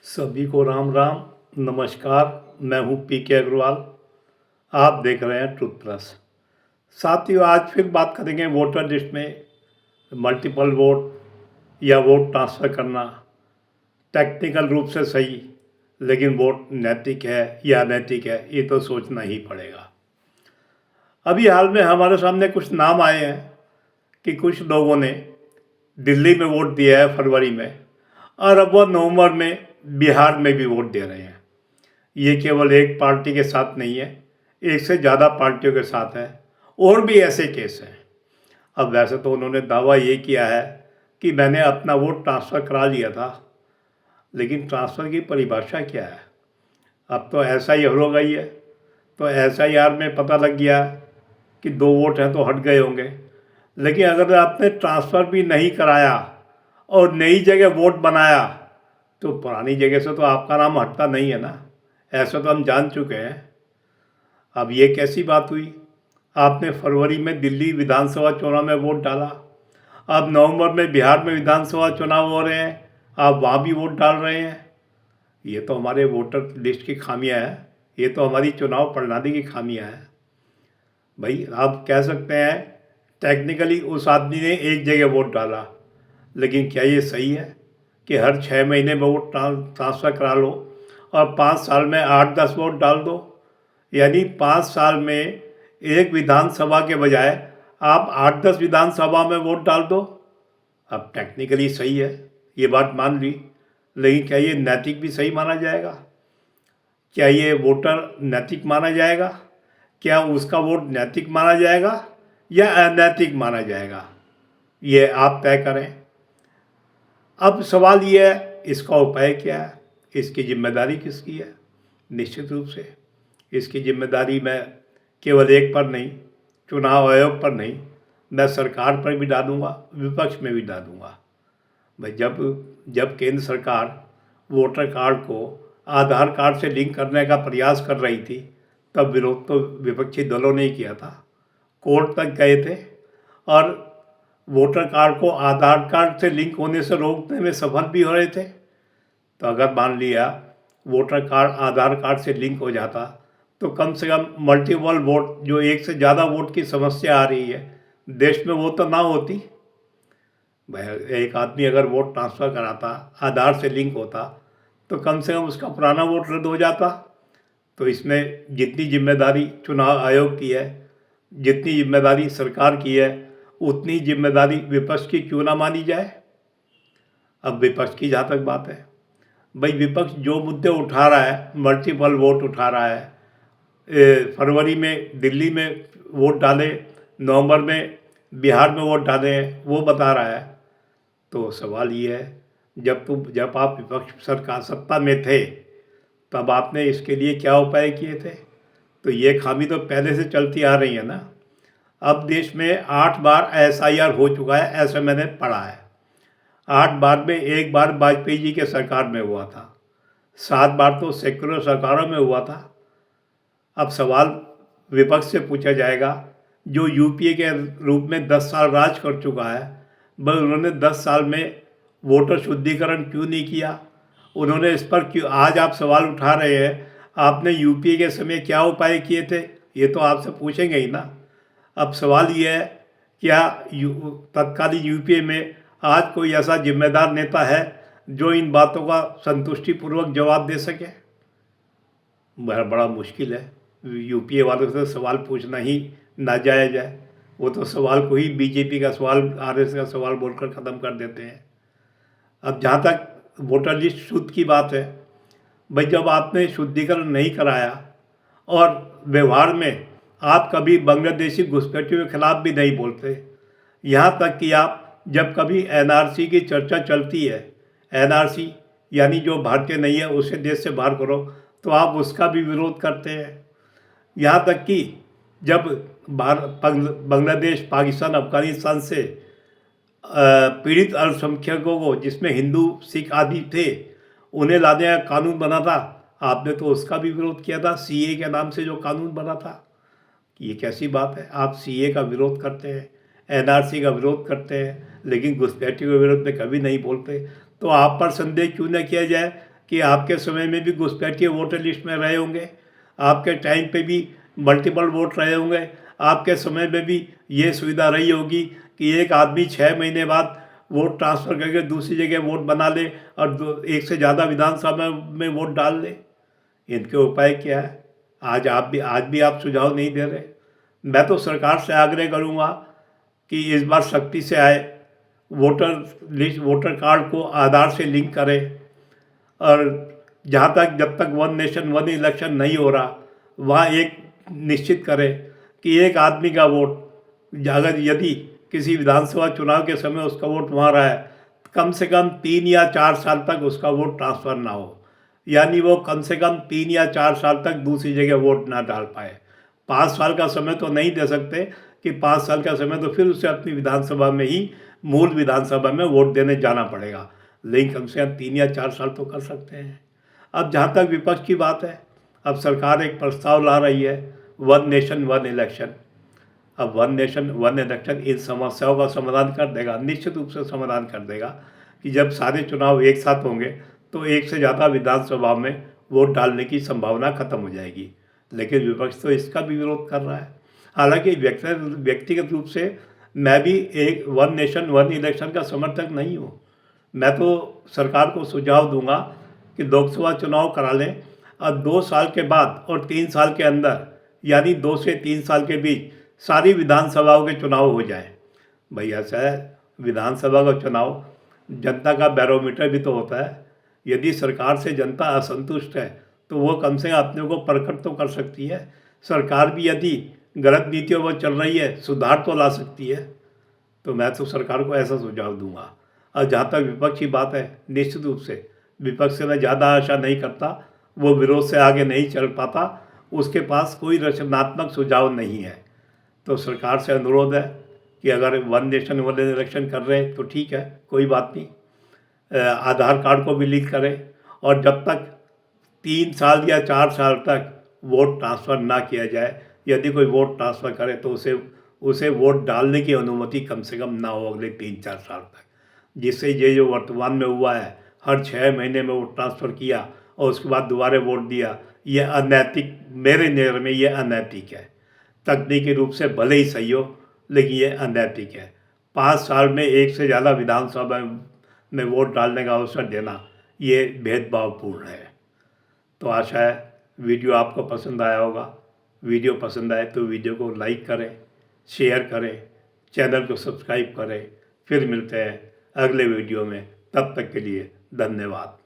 सभी को राम राम। नमस्कार। मैं हूं पीके अग्रवाल। आप देख रहे हैं ट्रुथ प्लस। साथियों, आज फिर बात करेंगे वोटर लिस्ट में मल्टीपल वोट या वोट ट्रांसफ़र करना टेक्निकल रूप से सही, लेकिन वोट नैतिक है या अनैतिक है ये तो सोचना ही पड़ेगा। अभी हाल में हमारे सामने कुछ नाम आए हैं कि कुछ लोगों ने दिल्ली में वोट दिया है फरवरी में, और अब वो नवंबर में बिहार में भी वोट दे रहे हैं। ये केवल एक पार्टी के साथ नहीं है, एक से ज़्यादा पार्टियों के साथ है। और भी ऐसे केस हैं। अब वैसे तो उन्होंने दावा ये किया है कि मैंने अपना वोट ट्रांसफ़र करा लिया था, लेकिन ट्रांसफ़र की परिभाषा क्या है? अब तो SIR हो गई है, तो SIR में पता लग गया कि 2 वोट हैं तो हट गए होंगे। लेकिन अगर आपने ट्रांसफ़र भी नहीं कराया और नई जगह वोट बनाया तो पुरानी जगह से तो आपका नाम हटता नहीं है ना। ऐसा तो हम जान चुके हैं। अब ये कैसी बात हुई? आपने फरवरी में दिल्ली विधानसभा चुनाव में वोट डाला, अब नवंबर में बिहार में विधानसभा चुनाव हो रहे हैं, आप वहाँ भी वोट डाल रहे हैं। ये तो हमारे वोटर लिस्ट की खामियां हैं, ये तो हमारी चुनाव प्रणाली की खामियां हैं। भाई, आप कह सकते हैं टेक्निकली उस आदमी ने एक जगह वोट डाला, लेकिन क्या ये सही है कि हर 6 महीने में वोट ट्रांसफ़र करा लो और 5 साल में 8-10 वोट डाल दो? यानी 5 साल में एक विधानसभा के बजाय आप 8-10 विधानसभा में वोट डाल दो। अब टेक्निकली सही है, ये बात मान ली, लेकिन क्या ये नैतिक भी सही माना जाएगा? क्या ये वोटर नैतिक माना जाएगा? क्या उसका वोट नैतिक माना जाएगा या अनैतिक माना जाएगा? ये आप तय करें। अब सवाल ये है, इसका उपाय क्या है? इसकी जिम्मेदारी किसकी है? निश्चित रूप से इसकी जिम्मेदारी मैं केवल एक पर नहीं, चुनाव आयोग पर नहीं, मैं सरकार पर भी डालूंगा, विपक्ष में भी डालूंगा। भाई, जब जब केंद्र सरकार वोटर कार्ड को आधार कार्ड से लिंक करने का प्रयास कर रही थी, तब विरोध तो विपक्षी दलों ने ही किया था। कोर्ट तक गए थे और वोटर कार्ड को आधार कार्ड से लिंक होने से रोकने में सफल भी हो रहे थे। तो अगर मान लिया वोटर कार्ड आधार कार्ड से लिंक हो जाता तो कम से कम मल्टीपल वोट, जो एक से ज़्यादा वोट की समस्या आ रही है देश में, वो तो ना होती। भाई, एक आदमी अगर वोट ट्रांसफ़र कराता, आधार से लिंक होता, तो कम से कम उसका पुराना वोट रद्द हो जाता। तो इसमें जितनी जिम्मेदारी चुनाव आयोग की है, जितनी जिम्मेदारी सरकार की है, उतनी जिम्मेदारी विपक्ष की क्यों ना मानी जाए? अब विपक्ष की जहाँ तक बात है, भाई विपक्ष जो मुद्दे उठा रहा है, मल्टीपल वोट उठा रहा है, फरवरी में दिल्ली में वोट डाले, नवंबर में बिहार में वोट डाले हैं, वो बता रहा है। तो सवाल ये है, जब आप विपक्ष सरकार सत्ता में थे तब आपने इसके लिए क्या उपाय किए थे? तो ये खामी तो पहले से चलती आ रही है ना। अब देश में 8 बार SIR हो चुका है, ऐसा मैंने पढ़ा है। 8 बार में 1 बार वाजपेयी जी के सरकार में हुआ था, 7 बार तो सेक्युलर सरकारों में हुआ था। अब सवाल विपक्ष से पूछा जाएगा, जो UPA के रूप में 10 साल राज कर चुका है, बस उन्होंने 10 साल में वोटर शुद्धिकरण क्यों नहीं किया? उन्होंने इस पर क्यों आज आप सवाल उठा रहे हैं, आपने UPA के समय क्या उपाय किए थे? ये तो आपसे पूछेंगे ही ना। अब सवाल ये है, क्या तत्कालीन UPA में आज कोई ऐसा जिम्मेदार नेता है जो इन बातों का संतुष्टिपूर्वक जवाब दे सके? बड़ा मुश्किल है। UPA वालों से सवाल पूछना ही नाजायज़ है। वो तो सवाल को ही BJP का सवाल, RS का सवाल बोलकर ख़त्म कर देते हैं। अब जहाँ तक वोटर लिस्ट शुद्ध की बात है, भाई जब आपने शुद्धिकरण नहीं कराया और व्यवहार में आप कभी बांग्लादेशी घुसपैठियों के खिलाफ भी नहीं बोलते, यहाँ तक कि आप जब कभी NRC की चर्चा चलती है, NRC यानी जो भारतीय नहीं है उसे देश से बाहर करो, तो आप उसका भी विरोध करते हैं। यहाँ तक कि जब बांग्लादेश, पाकिस्तान, अफगानिस्तान से पीड़ित अल्पसंख्यकों को, जिसमें हिंदू सिख आदि थे, उन्हें लाने का कानून बना था, आपने तो उसका भी विरोध किया था। CA के नाम से जो कानून बना था, ये कैसी बात है? आप CA का विरोध करते हैं, NRC का विरोध करते हैं, लेकिन घुसपैठियों के विरोध में कभी नहीं बोलते। तो आप पर संदेह क्यों न किया जाए कि आपके समय में भी घुसपैठिए वोटर लिस्ट में रहे होंगे, आपके टाइम पे भी मल्टीपल वोट रहे होंगे, आपके समय में भी ये सुविधा रही होगी कि एक आदमी 6 महीने बाद वोट ट्रांसफ़र करके दूसरी जगह वोट बना ले और एक से ज़्यादा विधानसभा में वोट डाल ले। इनके उपाय क्या है? आज भी आप सुझाव नहीं दे रहे। मैं तो सरकार से आग्रह करूँगा कि इस बार सख्ती से आए, वोटर कार्ड को आधार से लिंक करें, और जहाँ तक जब तक वन नेशन वन इलेक्शन नहीं हो रहा, वहाँ एक निश्चित करें कि एक आदमी का वोट, अगर यदि किसी विधानसभा चुनाव के समय उसका वोट वहाँ रहा है, कम से कम 3 या 4 साल तक उसका वोट ट्रांसफ़र ना हो, यानी वो कम से कम 3 या 4 साल तक दूसरी जगह वोट ना डाल पाए। 5 साल का समय तो नहीं दे सकते कि 5 साल का समय तो फिर उसे अपनी विधानसभा में ही, मूल विधानसभा में वोट देने जाना पड़ेगा, लेकिन कम से कम 3 या 4 साल तो कर सकते हैं। अब जहाँ तक विपक्ष की बात है, अब सरकार एक प्रस्ताव ला रही है, वन नेशन वन इलेक्शन। अब one nation one election in समस्याओं का समाधान कर देगा, निश्चित रूप से समाधान कर देगा कि जब सारे चुनाव एक साथ होंगे तो एक से ज़्यादा विधानसभा में वोट डालने की संभावना खत्म हो जाएगी। लेकिन विपक्ष तो इसका भी विरोध कर रहा है। हालांकि व्यक्तिगत रूप से मैं भी एक वन नेशन वन इलेक्शन का समर्थक नहीं हूँ। मैं तो सरकार को सुझाव दूंगा कि लोकसभा चुनाव करा लें और 2 साल के बाद और 3 साल के अंदर, यानी 2 से 3 साल के बीच सारी विधानसभाओं के चुनाव हो जाए। भाई ऐसा है, विधानसभा का चुनाव जनता का बैरोमीटर भी तो होता है। यदि सरकार से जनता असंतुष्ट है तो वो कम से कम अपने को प्रकट तो कर सकती है। सरकार भी यदि गलत नीतियों पर चल रही है, सुधार तो ला सकती है। तो मैं तो सरकार को ऐसा सुझाव दूंगा। और जहाँ तक विपक्ष की बात है, निश्चित रूप से विपक्ष से मैं ज़्यादा आशा नहीं करता, वो विरोध से आगे नहीं चल पाता, उसके पास कोई रचनात्मक सुझाव नहीं है। तो सरकार से अनुरोध है कि अगर वन नेशन वन इलेक्शन कर रहे हैं तो ठीक है, कोई बात नहीं, आधार कार्ड को भी लिंक करें, और जब तक 3 साल या 4 साल तक वोट ट्रांसफ़र ना किया जाए, यदि कोई वोट ट्रांसफ़र करे तो उसे वोट डालने की अनुमति कम से कम ना हो अगले 3-4 साल तक। जिससे ये जो वर्तमान में हुआ है, हर 6 महीने में वोट ट्रांसफ़र किया और उसके बाद दोबारा वोट दिया, ये अनैतिक, मेरे नज़र में ये अनैतिक है। तकनीकी रूप से भले ही सही हो, लेकिन ये अनैतिक है। 5 साल में एक से ज़्यादा विधानसभा में वोट डालने का अवसर देना, ये भेदभावपूर्ण है। तो आशा है वीडियो आपको पसंद आया होगा। वीडियो पसंद आए तो वीडियो को लाइक करें, शेयर करें, चैनल को सब्सक्राइब करें। फिर मिलते हैं अगले वीडियो में, तब तक के लिए धन्यवाद।